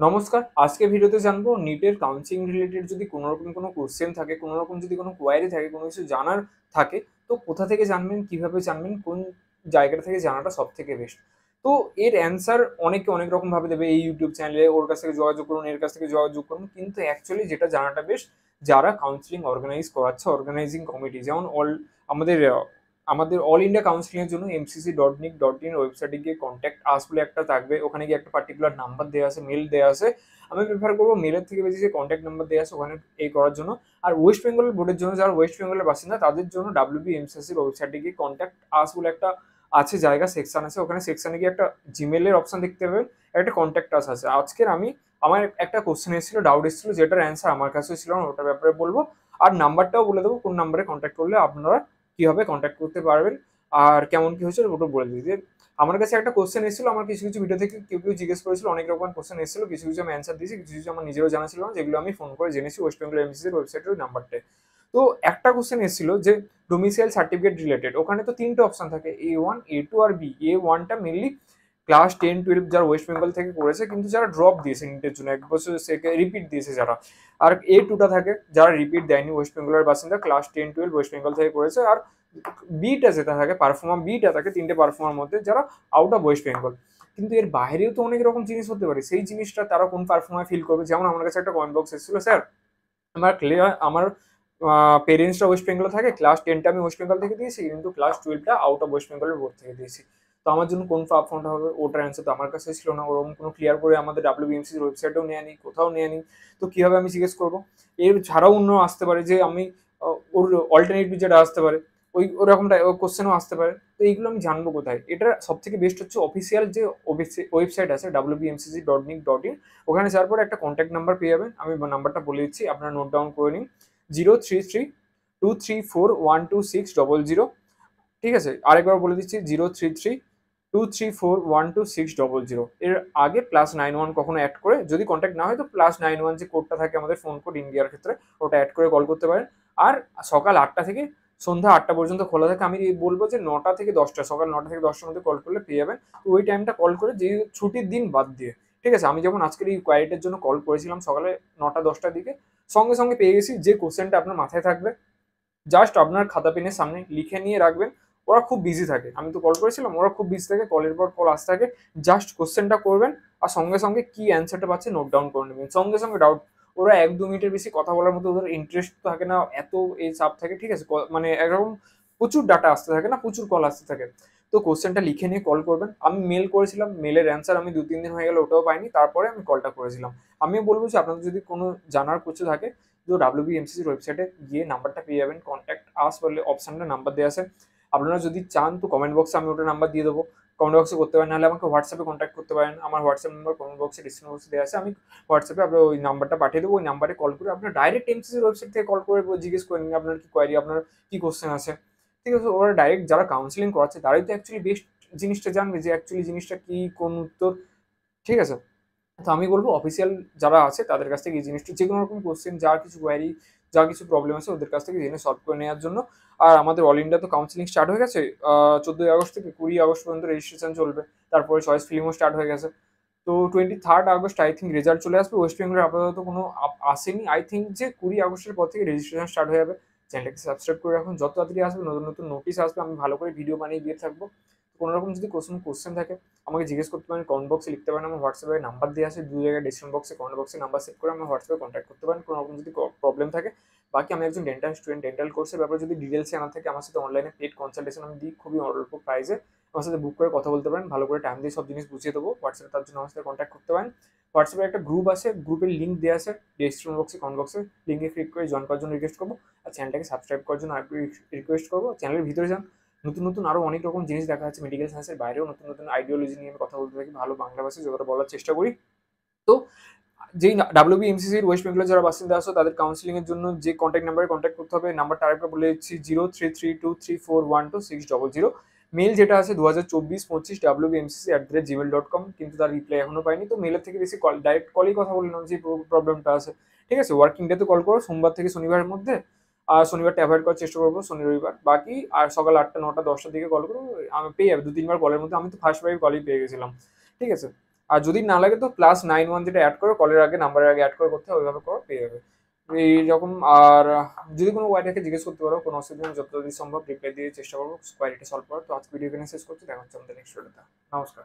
নমস্কার। আজকে ভিডিওতে জানবো নিটের কাউন্সেলিং রিলেটেড যদি কোনোরকম কোনো কোয়েশ্চেন থাকে, কোনোরকম যদি কোনো কোয়েরি থাকে, কোনো কিছু জানার থাকে, তো কোথা থেকে জানবেন, কিভাবে জানবেন, কোন জায়গাটা থেকে জানাটা সবথেকে বেস্ট। তো এর অ্যান্সার অনেকে অনেক রকমভাবে দেবে। এই ইউটিউব চ্যানেলে ওর কাছ থেকে যোগাযোগ করুন, এর কাছ থেকে যোগাযোগ করুন। কিন্তু অ্যাকচুয়ালি যেটা জানাটা বেস্ট, যারা কাউন্সেলিং অর্গানাইজ করাচ্ছে, অর্গানাইজিং কমিটি যেমন আমাদের আমাদের অল ইন্ডিয়া কাউন্সিলিং এর জন্য mcc.nic.in ওয়েবসাইটে গিয়ে কন্ট্যাক্ট আস বলে একটা থাকবে। ওখানে গিয়ে একটা পার্টিকুলার নাম্বার দেওয়া আছে, মেল দেওয়া আছে। আমি প্রেফার করবো মেলের থেকে বেশি যে কন্ট্যাক্ট নাম্বার দেওয়া আছে ওখানে এই করার জন্য। আর ওয়েস্ট বেঙ্গল বোর্ডের জন্য, যারা ওয়েস্ট বেঙ্গলের বাসিন্দা তাদের জন্য WBMCCর ওয়েবসাইটে গিয়ে কন্ট্যাক্ট আস বলে একটা আছে জায়গা, সেকশন আছে। ওখানে সেকশনে গিয়ে একটা জিমেলের অপশন দেখতে পাবেন, একটা কন্ট্যাক্ট আস আছে। আজকের আমার একটা কোশ্চেন এসেছিল, ডাউট এসেছিল, যেটার অ্যান্সার আমার কাছে ছিল না, ওটার ব্যাপারে বলবো। আর নাম্বারটাও বলে দেবো, কোন নাম্বারে কন্ট্যাক্ট করলে আপনারা কিভাবে কন্ট্যাক্ট করতে পারবেন আর কেমন কি হয়েছিল ওটা বলে দিই। যে আমার কাছে একটা কোশ্চেন এসেছিল, আমার কিছু কিছু ভিডিও থেকে কেউ কেউ জিজ্ঞেস করেছিল, অনেক রকম কোশ্চেন এসেছিল, কিছু কিছু আমি অ্যান্সার দিয়েছি, কিছু কিছু আমার নিজেরও জানা ছিল না, যেগুলো আমি ফোন করে জেনেছি ওয়েস্ট বেঙ্গল এমসিসির ওয়েবসাইটের ওই নাম্বারটায়। তো একটা কোশ্চেন এসেছিল যে ডোমিসাইল সার্টিফিকেট রিলেটেড। ওখানে তো তিনটে অপশন থাকে, A1, A2 আর বি। A1টা মেনলি ক্লাস 10-12 যারা ওয়েস্ট বেঙ্গল থেকে করেছে, কিন্তু যারা ড্রপ দিয়েছে নিটের জন্য, এক বছর রিপিট দিয়েছে যারা। আর A2টা থাকে যারা রিপিট দেয়নি, ওয়েস্ট বেঙ্গলের বাসিন্দা, ক্লাস 10-12 ওয়েস্ট বেঙ্গল থেকে করেছে। আর বিটা যেটা থাকে, পারফর্মার বিটা থাকে তিনটে পারফর্মার মধ্যে, যারা আউট অফ ওয়েস্ট বেঙ্গল। কিন্তু এর বাইরেও তো অনেক রকম জিনিস হতে পারে, সেই জিনিসটা তারা কোন পারফর্মার ফিল করবে। যেমন আমার কাছে একটা কমেন্ট বক্স এসেছিল, স্যার আমার পেরেন্টসরা ওয়েস্ট বেঙ্গল থাকে, ক্লাস 10টা আমি ওয়েস্ট বেঙ্গল থেকে দিয়েছি, কিন্তু ক্লাস 12টা আউট অফ ওয়েস্ট বেঙ্গলের বোর্ড থেকে দিয়েছি। তো আমার জন্য কোন প্ল্যাটফর্মটা হবে, ওটার অ্যান্সার তো আমার কাছে ছিল না। ওরকম কোনো ক্লিয়ার করে আমাদের WBMCর ওয়েবসাইটেও নেয়নি, কোথাও নেয়নি। তো কিভাবে আমি জিজ্ঞেস করবো? এর ছাড়াও অন্য আসতে পারে যে আমি ওর অল্টারনেটিভ যেটা আসতে পারে, ওরকমটা কোশ্চেনও আসতে পারে। তো এইগুলো আমি জানবো কোথায়? এটা সব থেকে বেস্ট হচ্ছে অফিসিয়াল যে ওয়েবসাইট আছে WBMCC.nic.in। ওখানে যাওয়ার পর একটা কন্ট্যাক্ট নাম্বার পেয়ে যাবেন। আমি নাম্বারটা বলে দিচ্ছি, আপনারা নোট ডাউন করে নিন। 033-234-12600। ঠিক আছে, আরেকবার বলে দিচ্ছি, 033-234-12600। এর আগে +91 কখনো অ্যাড করে, যদি কন্ট্যাক্ট না হয় তো +91 যে কোডটা থাকে আমাদের ফোন কোড ইন্ডিয়ার ক্ষেত্রে, ওটা অ্যাড করে কল করতে পারেন। আর সকাল 8টা থেকে সন্ধ্যা 8টা পর্যন্ত খোলা থাকে। আমি বলবো যে 9টা থেকে 10টা, সকাল 9টা থেকে 10টার মধ্যে কল করলে পেয়ে যাবেন। তো ওই টাইমটা কল করে, যে ছুটির দিন বাদ দিয়ে। ঠিক আছে, আমি যেমন আজকের এই কোয়ারিটার জন্য কল করেছিলাম সকালে 9টা-10টার দিকে, সঙ্গে সঙ্গে পেয়ে গেছি। যে কোশ্চেনটা আপনার মাথায় থাকবে, জাস্ট আপনার খাতা পেনের সামনে লিখে নিয়ে রাখবেন। ওরা খুব বিজি থাকে, আমি তো কল করেছিলাম, ওরা খুব বিজি থাকে, কলের পর কল আসতে থাকে। জাস্ট কোশ্চেনটা করবেন আর সঙ্গে সঙ্গে কি অ্যান্সারটা পাচ্ছে নোট ডাউন করে নেবেন, সঙ্গে সঙ্গে ডাউট। ওরা 1-2 মিনিটের বেশি কথা বলার মতো ওদের ইন্টারেস্ট থাকে না, এত এই চাপ থাকে। ঠিক আছে, মানে একরকম প্রচুর ডাটা আসতে থাকে না, প্রচুর কল আসতে থাকে। তো কোশ্চেনটা লিখে নিয়ে কল করবেন। আমি মেল করেছিলাম, মেলের অ্যান্সার আমি 2-3 দিন হয়ে গেল, ওটাও পাইনি। তারপরে আমি কলটা করেছিলাম। আমি বলবো যে আপনাদের যদি কোনো জানার কিছু থাকে, তো WBMCCর ওয়েবসাইটে গিয়ে নাম্বারটা পেয়ে যাবেন, কন্ট্যাক্ট আস বলে অপশানটা নাম্বার দেওয়া আছে। আপনারা যদি চান তো কমেন্ট বক্সে আমি ওটা নাম্বার দিয়ে দেবো, কমেন্ট বক্সে করতে পারেন, নাহলে আমাকে হোয়াটসঅ্যাপে কন্ট্যাক্ট করতে পারেন। আমার হোয়াটসঅ্যাপ নাম্বার কমেন্ট বক্সে, ডিসক্রিপশন বক্সে দেওয়া আছে। আমি হোয়াটসঅ্যাপে আপনার ওই নাম্বারটা পাঠিয়ে দেবো। ওই নাম্বারে কল করে আপনার ডাইরেক্ট এমসিসির ওয়েবসাইট থেকে কল করে জিজ্ঞেস করে নিন আপনার কি কোয়ারি, আপনার কি কোশ্চেন আছে। ঠিক আছে, ওরা ডাইরেক্ট যারা কাউন্সিলিং করাচ্ছে তারাই তো অ্যাকচুয়ালি বেস্ট জিনিসটা জানবে, যে অ্যাকচুয়ালি জিনিসটা কি, কোন উত্তর। ঠিক আছে, তো আমি বলবো অফিসিয়াল যারা আছে তাদের কাছ থেকে এই জিনিসটা, যে কোনো রকম কোশ্চেন, যার কিছু কোয়ারি, যার কিছু প্রবলেম আছে, ওদের কাছ থেকে জেনে সলভ করে নেওয়ার জন্য। আর আমাদের অল ইন্ডিয়া তো কাউন্সিলিং স্টার্ট হয়ে গেছে। 14ই আগস্ট থেকে 20ই আগস্ট পর্যন্ত রেজিস্ট্রেশন চলবে। তারপরে চয়েস ফিল্মও স্টার্ট হয়ে গেছে। তো 23 আগস্ট আই থিঙ্ক রেজাল্ট চলে আসবে। ওয়েস্ট বেঙ্গলের আপাতত কোনো আসেনি। আই থিঙ্ক যে 20 আগস্টের পর থেকে রেজিস্ট্রেশন স্টার্ট হয়ে যাবে। চ্যানেলটাকে সাবস্ক্রাইব করে রাখুন, যত তাড়াতাড়ি আসবে নতুন নতুন নোটিশ আসবে, আমি ভালো করে ভিডিও বানিয়ে দিয়ে থাকবো। কোনো রকম যদি কোশ্চেন থাকে আমাকে জিজ্ঞেস করতে পারেন, কমেন্ট বক্সে লিখতে পারেন। আমার হোয়াটসঅ্যাপে নাম্বার দিয়ে আছে, দু জায়গায় ডিসক্রিপশন বক্সে, কমেন্ট বক্সে নাম্বার সেভ করে আমার হোয়াটসঅ্যাপে কন্ট্যাক্ট করতে পারেন কোনো রকম যদি প্রবলেম থাকে। বাকি আমি একজন ডেন্টাল স্টুডেন্ট, ডেন্টাল কোর্সের ব্যাপারে যদি ডিটেলস জানা থাকে, আমার সাথে অনলাইনে পেড কনসালটেশন আমি দিই খুবই অল্প প্রাইসে। আমার সাথে বুক করে কথা বলতে পারেন, ভালো করে টাইম দিয়ে সব জিনিস বুঝিয়ে দেবো। হোয়াটসঅ্যাপে তার জন্য আমার সাথে কন্ট্যাক্ট করতে পারেন। হোয়াটসঅ্যাপে একটা গ্রুপ আছে, গ্রুপের লিঙ্ক দেওয়া আছে ডিসক্রিপশন বক্সে, কমেন্ট বক্সে। লিঙ্কে ক্লিক করে জয়েন করার জন্য রিকোয়েস্ট করবো। আর চ্যানেলটাকে সাবস্ক্রাইব করার জন্য আর রিকোয়েস্ট করবো। চ্যানেলের ভিতরে যান, নতুন নতুন আরও অনেক রকম জিনিস দেখা যাচ্ছে। মেডিকেল সায়েন্সের বাইরেও নতুন নতুন আইডিওলজি নিয়ে আমি কথা বলতে থাকি, ভালো বাংলা ভাষায় যতটা বলার চেষ্টা করি। তো যেই WBMCCর ওয়েস্ট বেঙ্গলের যারা বাসিন্দা আছো, তাদের কাউন্সিলিং এর জন্য যে কন্ট্যাক্ট নাম্বারে কন্ট্যাক্ট করতে হবে, নাম্বারটা আরেকবার বলে দিচ্ছি, 03323412600। মেল যেটা আছে 2024-25 WBMCC@gmail.com, কিন্তু তার রিপ্লাই এখনো পাইনি। তো মেলের থেকে বেশি কল, ডাইরেক্ট কলেই কথা বলে নাও যে প্রবলেমটা আছে। ঠিক আছে, ওয়ার্কিং ডেতে কল করো, সোমবার থেকে শনিবারের মধ্যে। আর শনিবারটা অ্যাভয়েড করার চেষ্টা করবো, শনি রবিবার। বাকি আর সকাল 8টা 9টা 10টার দিকে কল করো, আমি পেয়ে যাবে 2-3 বার কলের মধ্যে। আমি তো ফার্স্ট বারে কলই পেয়ে গেছিলাম। ঠিক আছে, আর যদি না লাগে তো +91 যেটা অ্যাড করে কলের আগে নাম্বারের আগে অ্যাড করে করতে হবে, ওইভাবে করো পেয়ে যাবে এইরকম। আর যদি কোনো কোয়ারি থাকে জিজ্ঞেস করতে পারো, কোনো অসুবিধা নেই, যতদিন সম্ভব রিপ্লাই দিয়ে চেষ্টা করবো কোয়ারিটা সলভ করার। তো আজকে ভিডিও এখানে শেষ করছি, দেখা হচ্ছে আমাদের নেক্সট ভিডিওতে। নমস্কার।